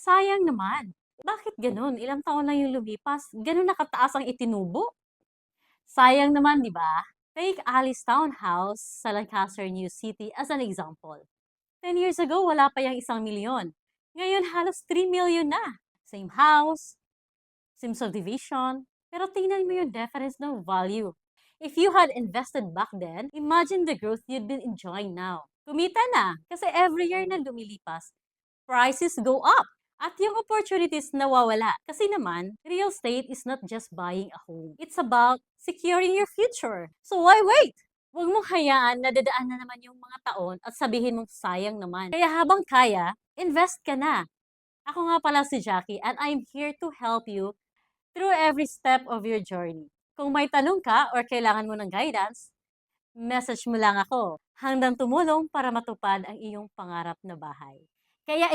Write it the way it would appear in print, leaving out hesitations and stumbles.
Sayang naman. Bakit gano'n? Ilang taon lang yung lumipas, gano'n na kataas ang itinubo? Sayang naman, di ba? Take Alice Townhouse sa Lancaster, New City as an example. 10 years ago, wala pa yung 1 milyon. Ngayon, halos 3 million na. Same house, same subdivision, pero tingnan mo yung difference ng value. If you had invested back then, imagine the growth you'd been enjoying now. Kumita na, kasi every year na lumilipas, prices go up. At yung opportunities nawawala. Kasi naman, real estate is not just buying a home. It's about securing your future. So why wait? Huwag mong hayaan na dadaan na naman yung mga taon at sabihin mong sayang naman. Kaya habang kaya, invest ka na. Ako nga pala si Jackie and I'm here to help you through every step of your journey. Kung may tanong ka or kailangan mo ng guidance, message mo lang ako hanggang tumulong para matupad ang iyong pangarap na bahay. Kaya